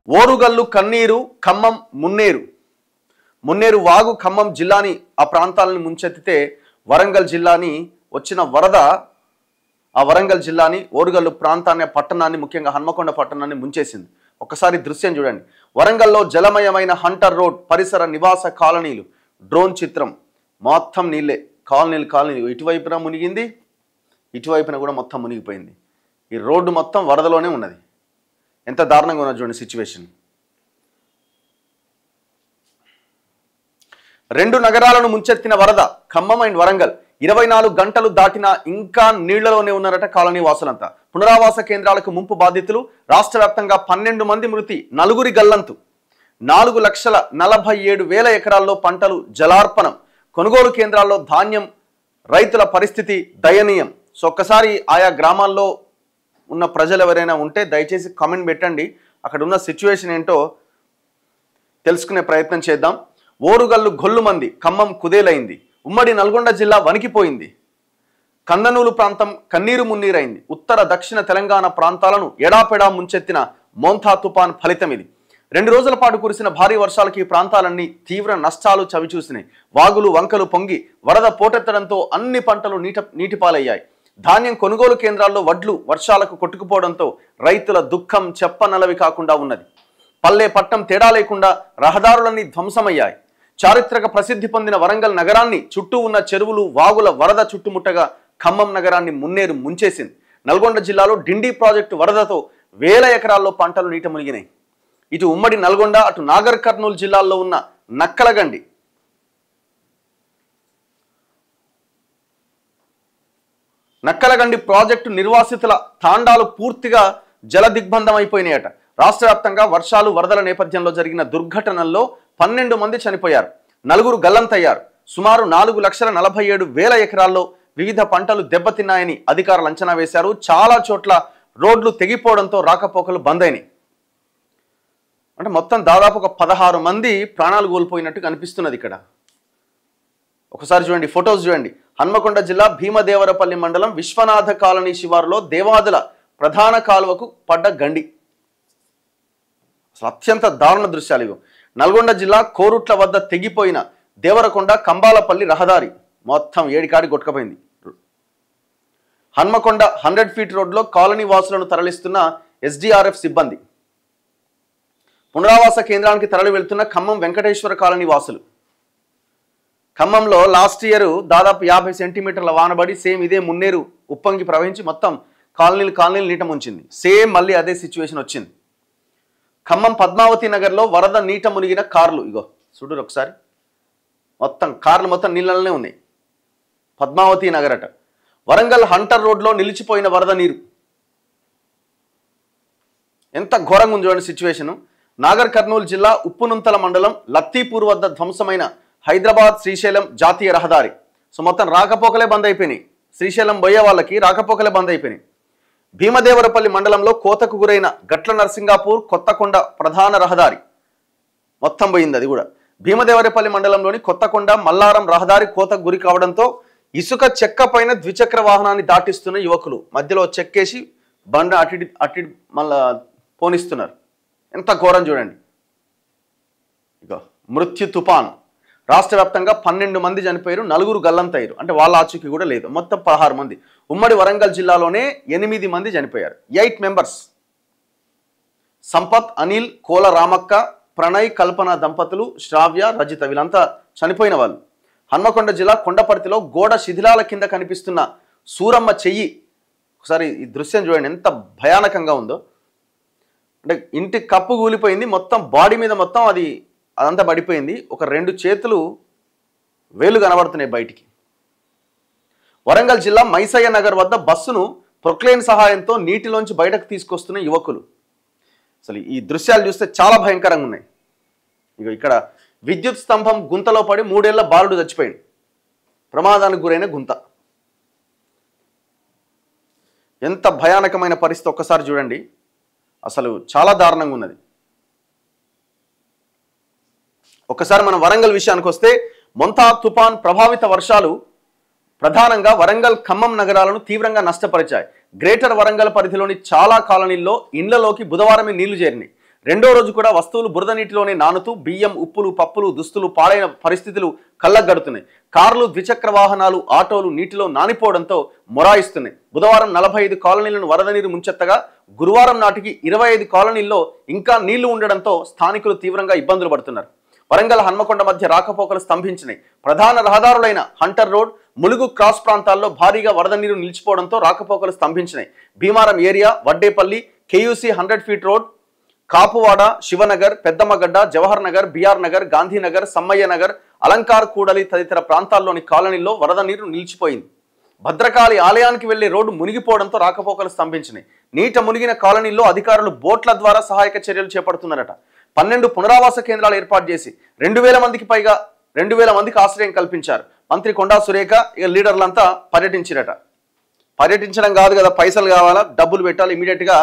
ఓరుగల్లు కన్నీరు ఖమ్మం మున్నేరు. మున్నేరు వాగు ఖమ్మం జిల్లాని ఆ ప్రాంతాలను ముంచెత్తితే వరంగల్ జిల్లాని వచ్చిన వరద ఆ వరంగల్ జిల్లాని ఓరుగల్లు ప్రాంతాన్ని పట్టణాన్ని ముఖ్యంగా హన్మకొండ పట్టణాన్ని ముంచేసింది. ఒకసారి దృశ్యం చూడండి. వరంగల్లో జలమయమైన హంటర్ రోడ్ పరిసర నివాస కాలనీలు డ్రోన్ చిత్రం. మొత్తం నీళ్ళే, కాలనీలు ఇటువైపున మునిగింది, ఇటువైపున కూడా మొత్తం మునిగిపోయింది. ఈ రోడ్డు మొత్తం వరదలోనే ఉన్నది. ఎంత దారుణంగా ఉన్నది చూడండి సిచ్యువేషన్. రెండు నగరాలను ముంచెత్తిన వరద ఖమ్మం అండ్ వరంగల్. 24 గంటలు దాటినా ఇంకా నీళ్లలోనే ఉన్నారట కాలనీ వాసులంతా. పునరావాస కేంద్రాలకు ముంపు బాధితులు. రాష్ట్ర వ్యాప్తంగా 12 మంది మృతి, 4 గల్లంతు. 4,47,000 ఎకరాల్లో పంటలు జలార్పణం. కొనుగోలు కేంద్రాల్లో ధాన్యం. రైతుల పరిస్థితి దయనీయం. సో ఒక్కసారి ఆయా గ్రామాల్లో ఉన్న ప్రజలు ఎవరైనా ఉంటే దయచేసి కామెంట్ పెట్టండి. అక్కడ ఉన్న సిచ్యువేషన్ ఏంటో తెలుసుకునే ప్రయత్నం చేద్దాం. ఓరుగల్లు గొల్లుమంది, ఖమ్మం కుదేలైంది. ఉమ్మడి నల్గొండ జిల్లా వణికిపోయింది. కందనూలు ప్రాంతం కన్నీరు మున్నీరైంది. ఉత్తర దక్షిణ తెలంగాణ ప్రాంతాలను ఎడాపెడా ముంచెత్తిన మోంతా తుపాన్ ఫలితం ఇది. 2 రోజుల పాటు కురిసిన భారీ వర్షాలకి ఈ ప్రాంతాలన్నీ తీవ్ర నష్టాలు చవిచూసినాయి. వాగులు వంకలు పొంగి వరద పోటెత్తడంతో అన్ని పంటలు నీటిపాలయ్యాయి. ధాన్యం కొనుగోలు కేంద్రాల్లో వడ్లు వర్షాలకు కొట్టుకుపోవడంతో రైతుల దుఃఖం చెప్పనలవి కాకుండా ఉన్నది. పల్లె పట్టం తేడా లేకుండా రహదారులన్నీ ధ్వంసమయ్యాయి. చారిత్రక ప్రసిద్ధి పొందిన వరంగల్ నగరాన్ని చుట్టూ ఉన్న చెరువులు వాగుల వరద చుట్టుముట్టగా ఖమ్మం నగరాన్ని మున్నేరు ముంచేసింది. నల్గొండ జిల్లాలో డిండి ప్రాజెక్టు వరదతో 1000 ఎకరాల్లో పంటలు నీట మునిగినాయి. ఇటు ఉమ్మడి నల్గొండ, అటు నాగర్ కర్నూలు జిల్లాల్లో ఉన్న నక్కలగండి ప్రాజెక్టు నిర్వాసితుల తాండాలు పూర్తిగా జల దిగ్బంధం అయిపోయినాయట. రాష్ట్ర వ్యాప్తంగా వర్షాలు వరదల నేపథ్యంలో జరిగిన దుర్ఘటనల్లో 12 మంది చనిపోయారు, 4 గల్లంతయ్యారు. సుమారు 4,47,000 ఎకరాల్లో వివిధ పంటలు దెబ్బతిన్నాయని అధికారులు అంచనా వేశారు. చాలా చోట్ల రోడ్లు తెగిపోవడంతో రాకపోకలు బంద్ అయినాయి. అంటే మొత్తం దాదాపు ఒక 16 మంది ప్రాణాలు కోల్పోయినట్టు కనిపిస్తున్నది ఇక్కడ. ఒకసారి చూడండి, ఫొటోస్ చూడండి. హన్మకొండ జిల్లా భీమదేవరపల్లి మండలం విశ్వనాథ కాలనీ శివారులో దేవాదుల ప్రధాన కాలువకు పడ్డ గండి. అసలు అత్యంత దారుణ దృశ్యాలు ఇవి. నల్గొండ జిల్లా కోరుట్ల వద్ద తెగిపోయిన దేవరకొండ కంబాలపల్లి రహదారి మొత్తం ఏడికాడి కొట్టుకపోయింది. హన్మకొండ 100 ఫీట్ రోడ్లో కాలనీ వాసులను తరలిస్తున్న SDRF సిబ్బంది. పునరావాస కేంద్రానికి తరలి వెళ్తున్న ఖమ్మం వెంకటేశ్వర కాలనీ వాసులు. ఖమ్మంలో లాస్ట్ ఇయర్ దాదాపు 50 సెంటీమీటర్ల వానబడి సేమ్ ఇదే మున్నేరు ఉప్పొంగి ప్రవహించి మొత్తం కాలనీలు నీట ముంచింది. సేమ్ మళ్ళీ అదే సిచ్యువేషన్ వచ్చింది. ఖమ్మం పద్మావతి నగర్లో వరద నీట మునిగిన కార్లు. ఇగో చూడు ఒకసారి, మొత్తం కార్లు మొత్తం నీళ్ళలోనే ఉన్నాయి. పద్మావతి నగర్ అట. వరంగల్ హంటర్ రోడ్లో నిలిచిపోయిన వరద నీరు. ఎంత ఘోరంగా ఉంది చూడండి సిచ్యువేషను. నాగర్ కర్నూలు జిల్లా ఉప్పునుంతల మండలం లత్తీపూర్ వద్ద ధ్వంసమైన హైదరాబాద్ శ్రీశైలం జాతీయ రహదారి. సో మొత్తం రాకపోకలే బంద్ అయిపోయినాయి. శ్రీశైలం పోయే వాళ్ళకి రాకపోకలే బంద్ అయిపోయినాయి. భీమదేవరపల్లి మండలంలో కోతకు గురైన గట్ల నర్సింగాపూర్ కొత్తకొండ ప్రధాన రహదారి మొత్తం పోయింది. అది కూడా భీమదేవరపల్లి మండలంలోని కొత్తకొండ మల్లారం రహదారి కోతకు గురి కావడంతో ఇసుక చెక్క పైన ద్విచక్ర వాహనాన్ని దాటిస్తున్న యువకులు మధ్యలో చెక్కేసి బండ అటు మళ్ళా పోనిస్తున్నారు. ఎంత ఘోరం చూడండి. ఇక మృత్యు తుపాన్. రాష్ట్ర వ్యాప్తంగా 12 మంది చనిపోయారు, 4 గల్లంతయ్యారు. అంటే వాళ్ళ ఆచూకీ కూడా లేదు. మొత్తం 16 మంది. ఉమ్మడి వరంగల్ జిల్లాలోనే 8 మంది చనిపోయారు. 8 మెంబర్స్. సంపత్, అనిల్, కోల రామక్క, ప్రణయ్, కల్పన దంపతులు, శ్రావ్య, రజిత వీళ్ళంతా చనిపోయిన వాళ్ళు. హన్మకొండ జిల్లా కొండపర్తిలో గోడ శిథిలాల కింద కనిపిస్తున్న సూరమ్మ చెయ్యి. ఒకసారి ఈ దృశ్యం చూడండి ఎంత భయానకంగా ఉందో. అంటే ఇంటి కప్పు కూలిపోయింది, మొత్తం బాడీ మీద మొత్తం అదంతా పడిపోయింది. ఒక 2 చేతులు వేలు కనబడుతున్నాయి బయటికి. వరంగల్ జిల్లా మైసయ్య నగర్ వద్ద బస్సును ప్రొక్లైన్ సహాయంతో నీటిలోంచి బయటకు తీసుకొస్తున్న యువకులు. అసలు ఈ దృశ్యాలు చూస్తే చాలా భయంకరంగా ఉన్నాయి. ఇక ఇక్కడ విద్యుత్ స్తంభం గుంతలో పడి 3 ఏళ్ల బాలుడు చచ్చిపోయాడు. ప్రమాదానికి గురైన గుంత. ఎంత భయానకమైన పరిస్థితి ఒక్కసారి చూడండి. అసలు చాలా దారుణంగా ఉన్నది. ఒకసారి మనం వరంగల్ విషయానికి వస్తే మొంతా తుఫాన్ ప్రభావిత వర్షాలు ప్రధానంగా వరంగల్ ఖమ్మం నగరాలను తీవ్రంగా నష్టపరిచాయి. గ్రేటర్ వరంగల్ పరిధిలోని చాలా కాలనీల్లో ఇండ్లలోకి బుధవారమే నీళ్లు చేరినాయి. రెండో రోజు కూడా వస్తువులు బురద నీటిలోనే నానుతూ బియ్యం, ఉప్పులు, పప్పులు, దుస్తులు పాడైన పరిస్థితులు కళ్ళగడుతున్నాయి. కార్లు, ద్విచక్ర వాహనాలు, ఆటోలు నీటిలో నానిపోవడంతో మొరాయిస్తున్నాయి. బుధవారం 45 కాలనీలను వరద నీరు ముంచెత్తగా గురువారం నాటికి 25 కాలనీల్లో ఇంకా నీళ్లు ఉండడంతో స్థానికులు తీవ్రంగా ఇబ్బందులు పడుతున్నారు. వరంగల్ హన్మకొండ మధ్య రాకపోకలు స్తంభించినాయి. ప్రధాన రహదారులైన హంటర్ రోడ్, ములుగు క్రాస్ ప్రాంతాల్లో భారీగా వరద నీరు నిలిచిపోవడంతో రాకపోకలు స్తంభించినాయి. Bheemaram area, Vaddepalli, KUC 100 feet road, Kapuwada, Shivanagar, Peddammagadda, Jawahar Nagar, BR Nagar, Gandhinagar, Sammaiah Nagar, Alankar కూడలి తదితర ప్రాంతాల్లోని కాలనీల్లో వరద నీరు నిలిచిపోయింది. భద్రకాళి ఆలయానికి వెళ్లే రోడ్డు మునిగిపోవడంతో రాకపోకలు స్తంభించినాయి. నీట మునిగిన కాలనీల్లో అధికారులు బోట్ల ద్వారా సహాయక చర్యలు చేపడుతున్నారట. 12 పునరావాస కేంద్రాలు ఏర్పాటు చేసి 2000 మందికి పైగా 2000 మందికి ఆశ్రయం కల్పించారు. మంత్రి కొండా సురేఖ లీడర్లంతా పర్యటించారట. పర్యటించడం కాదు కదా, పైసలు కావాలా, డబ్బులు పెట్టాలి, ఇమీడియట్గా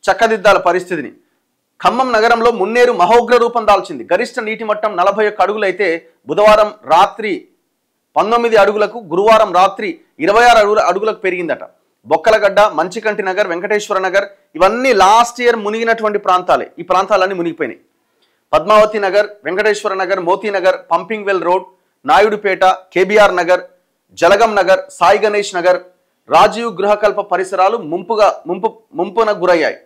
చక్కదిద్దాల పరిస్థితిని. ఖమ్మం నగరంలో మున్నేరు మహోగ్ర రూపం దాల్చింది. గరిష్ట నీటి మట్టం 41 అడుగులు అయితే బుధవారం రాత్రి 19 అడుగులకు, గురువారం రాత్రి 26 అడుగులకు పెరిగిందట. బొక్కలగడ్డ, మంచికంటి నగర్, వెంకటేశ్వర నగర్ ఇవన్నీ లాస్ట్ ఇయర్ మునిగినటువంటి ప్రాంతాలే. ఈ ప్రాంతాలన్నీ మునిగిపోయినాయి. Padmavathi Nagar, Venkateswara Nagar, Motinagar, pumping well road, Naidupeta, KBR Nagar, Jalagam Nagar, Sai Ganesh Nagar, Rajiv Gruhakalpa పరిసరాలు ముంపున గురయ్యాయి.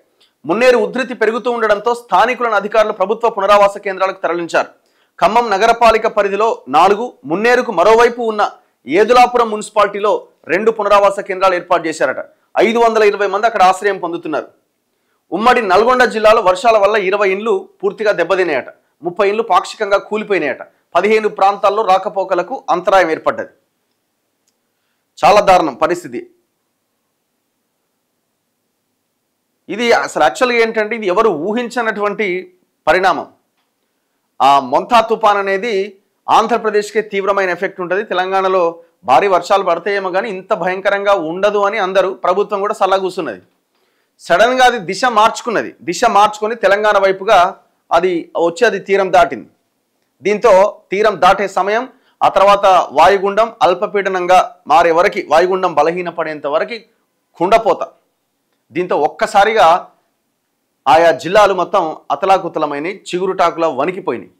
మున్నేరు ఉధృతి పెరుగుతూ ఉండడంతో స్థానికులను అధికారులు ప్రభుత్వ పునరావాస కేంద్రాలకు తరలించారు. ఖమ్మం నగరపాలిక పరిధిలో 4, మున్నేరుకు మరోవైపు ఉన్న ఏదులాపురం మున్సిపాలిటీలో 2 పునరావాస కేంద్రాలు ఏర్పాటు చేశారట. 520 మంది అక్కడ ఆశ్రయం పొందుతున్నారు. ఉమ్మడి నల్గొండ జిల్లాలో వర్షాల వల్ల 20 ఇండ్లు పూర్తిగా దెబ్బతినాయట. 30 ఇండ్లు పాక్షికంగా కూలిపోయినాయట. 15 ప్రాంతాల్లో రాకపోకలకు అంతరాయం ఏర్పడ్డది. చాలా దారుణం పరిస్థితి. ఇది అసలు యాక్చువల్గా ఏంటంటే ఇది ఎవరు ఊహించినటువంటి పరిణామం. ఆ మొంతా తుఫాన్ అనేది ఆంధ్రప్రదేశ్కే తీవ్రమైన ఎఫెక్ట్ ఉంటుంది. తెలంగాణలో భారీ వర్షాలు పడతాయేమో కానీ ఇంత భయంకరంగా ఉండదు అని అందరూ, ప్రభుత్వం కూడా సల్లగూస్తున్నది. సడన్గా అది దిశ మార్చుకొని తెలంగాణ వైపుగా అది వచ్చి అది తీరం దాటింది. దీంతో తీరం దాటే సమయం, ఆ తర్వాత వాయుగుండం అల్పపీడనంగా మారే వరకు, వాయుగుండం బలహీనపడేంత వరకు కుండపోత. దీంతో ఒక్కసారిగా ఆయా జిల్లాలు మొత్తం అతలాకుతలమైనవి, చిగురుటాకులా వణికిపోయినాయి.